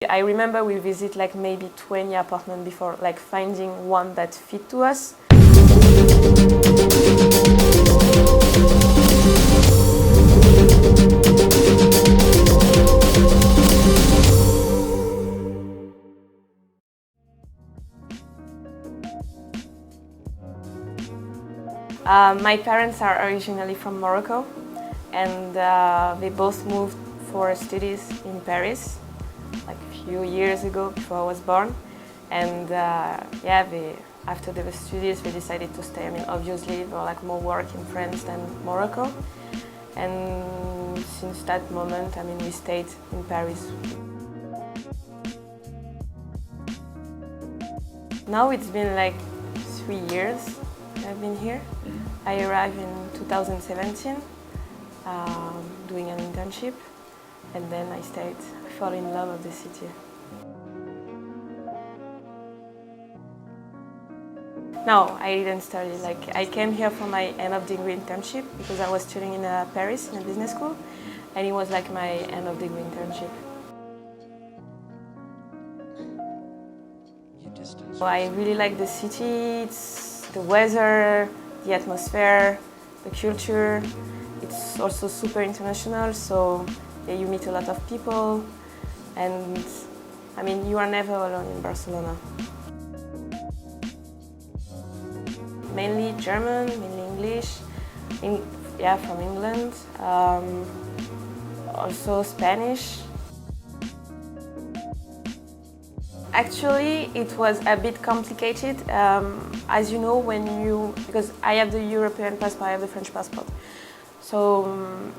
I remember we visit like maybe 20 apartments before like finding one that fit to us. My parents are originally from Morocco, and they both moved for studies in Paris like a few years ago before I was born. And after the studies they decided to stay. I mean, obviously there were like more work in France than Morocco, and since that moment, I mean, we stayed in Paris. Now it's been like 3 years I've been here. I arrived in 2017 doing an internship, and then I stayed. I fell in love with the city. No, I didn't study. Like, I came here for my end of degree internship because I was studying in Paris in a business school, and it was like my end of degree internship. I really like the city. It's the weather, the atmosphere, the culture. It's also super international, so yeah, you meet a lot of people, and I mean, you are never alone in Barcelona. Mainly German, mainly English, from England, also Spanish. Actually, it was a bit complicated. As you know, because I have the European passport, I have the French passport. So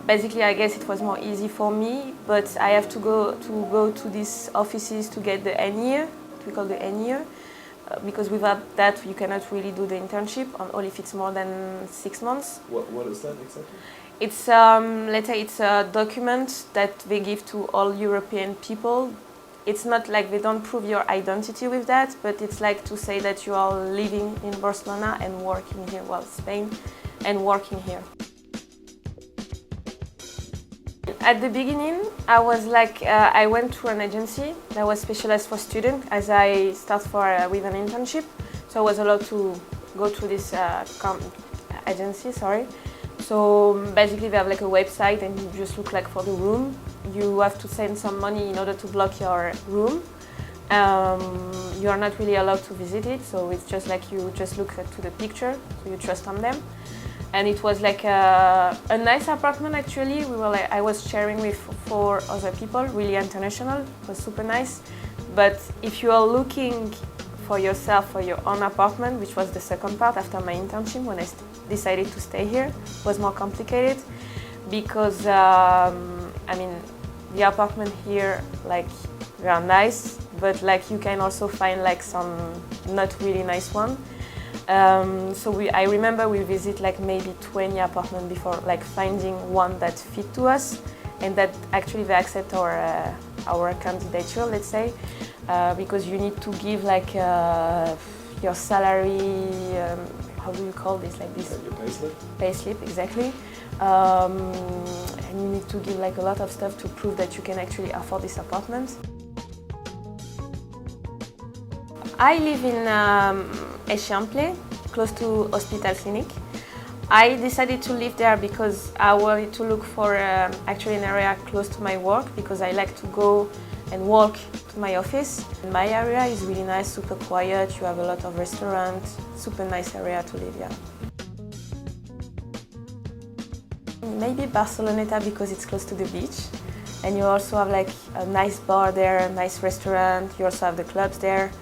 basically, I guess it was more easy for me, but I have to go to these offices to get the NIE, we call the NIE, because without that, you cannot really do the internship, only if it's more than 6 months. What is that exactly? It's let's say it's a document that they give to all European people. It's not like they don't prove your identity with that, but it's like to say that you are living in Barcelona and working here, well, Spain, and working here. At the beginning, I was like, I went to an agency that was specialized for students, as I start with an internship. So I was allowed to go to this agency, So basically they have like a website, and you just look like for the room. You have to send some money in order to block your room. You are not really allowed to visit it, so it's just like you just look to the picture, so you trust on them. And it was like a nice apartment actually. I was sharing with 4 other people, really international. It was super nice. But if you are looking for yourself, for your own apartment, which was the second part after my internship when I decided to stay here, it was more complicated because I mean, the apartment here, like, they are nice, but like you can also find like some not really nice one. I remember we visit like maybe 20 apartments before like finding one that fit to us, and that actually they accept our candidature, let's say, because you need to give like your salary. How do you call this? Like this? Your payslip. Payslip, exactly. And you need to give like a lot of stuff to prove that you can actually afford this apartment. I live in Eixample, close to Hospital Clinic. I decided to live there because I wanted to look for actually an area close to my work, because I like to go and walk to my office. My area is really nice, super quiet. You have a lot of restaurants, super nice area to live here. Maybe Barcelona because it's close to the beach, and you also have like a nice bar there, a nice restaurant. You also have the clubs there.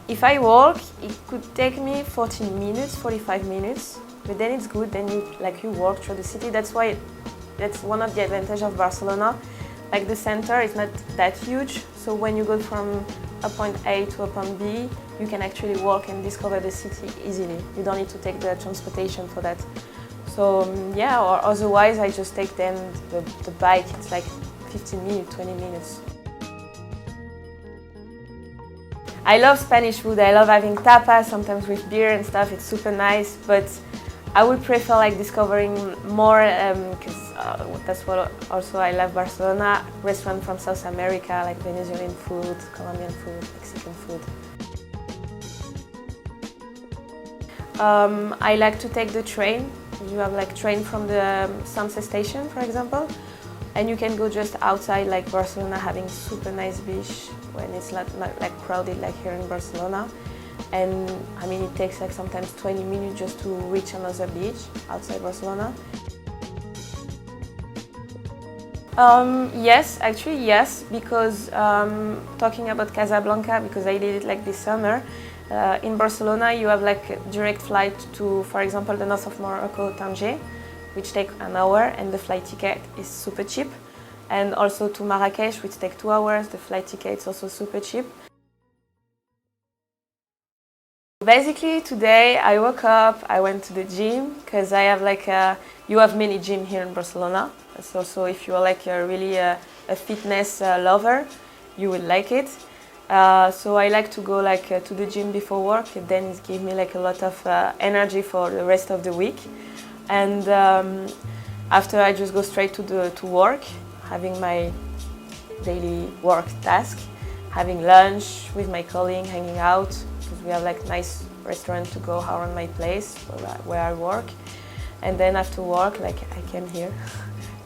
If I walk, it could take me 40 minutes, 45 minutes, but then it's good. Then you walk through the city. That's one of the advantages of Barcelona. Like, the center is not that huge, so when you go from a point A to a point B, you can actually walk and discover the city easily. You don't need to take the transportation for that. So or otherwise I just take then the bike. It's like 15 minutes, 20 minutes. I love Spanish food. I love having tapas, sometimes with beer and stuff. It's super nice, but I would prefer like discovering more because that's what also I love Barcelona. Restaurants from South America like Venezuelan food, Colombian food, Mexican food. I like to take the train. You have like train from the Sunset Station, for example, and you can go just outside like Barcelona, having super nice beach when it's not like crowded like here in Barcelona. And I mean, it takes like sometimes 20 minutes just to reach another beach outside Barcelona. Yes, actually yes, because talking about Casablanca, because I did it like this summer, in Barcelona you have like a direct flight to, for example, the north of Morocco, Tanger, which take an hour and the flight ticket is super cheap. And also to Marrakesh, which take 2 hours, the flight ticket is also super cheap. Basically today I woke up, I went to the gym, because I have like you have many gym here in Barcelona. So if you are like really a fitness lover, you will like it. So I like to go like to the gym before work, and then it gives me like a lot of energy for the rest of the week. And after I just go straight to work, having my daily work task, having lunch with my colleague, hanging out, because we have like nice restaurant to go around my place where I work. And then after work, like I came here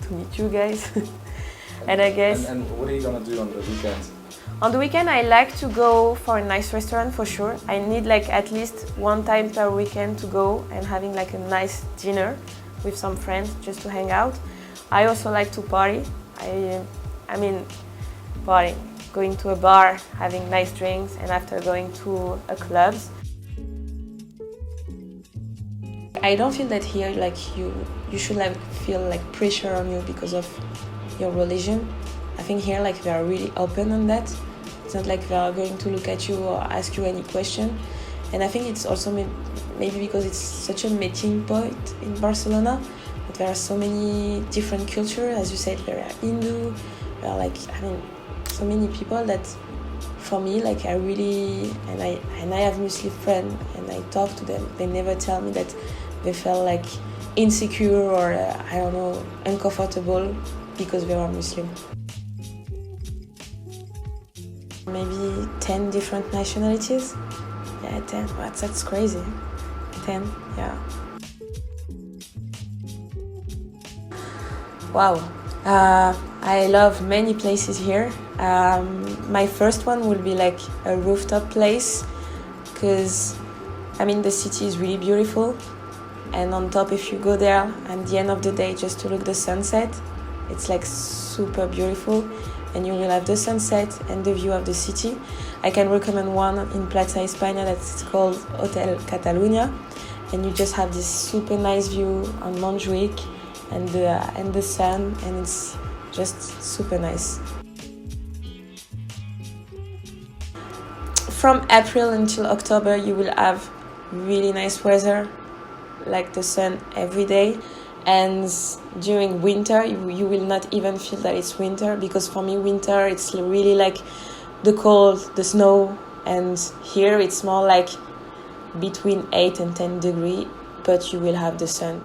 to meet you guys. And I guess. And what are you gonna do on the weekends? On the weekend, I like to go for a nice restaurant for sure. I need like at least one time per weekend to go and having like a nice dinner with some friends just to hang out. I also like to party. I mean, partying, going to a bar, having nice drinks, and after going to a clubs. I don't feel that here like you should like feel like pressure on you because of your religion. I think here like they are really open on that. It's not like they are going to look at you or ask you any question. And I think it's also maybe because it's such a meeting point in Barcelona, that there are so many different cultures. As you said, there are Hindu, there are like, I mean, so many people that for me, like I really, and I have Muslim friends and I talk to them, they never tell me that they felt like insecure or I don't know, uncomfortable because they are Muslim. Maybe 10 different nationalities. Yeah, 10. That's crazy. 10, yeah. Wow. I love many places here. My first one will be like a rooftop place, because I mean the city is really beautiful, and on top if you go there at the end of the day just to look the sunset, it's like super beautiful, and you will have the sunset and the view of the city. I can recommend one in Plaza España that's called Hotel Catalunya, and you just have this super nice view on Montjuic and the sun, and it's just super nice. From April until October you will have really nice weather, like the sun every day. And during winter you will not even feel that it's winter, because for me winter it's really like the cold, the snow, and here it's more like between 8 and 10 degrees, but you will have the sun.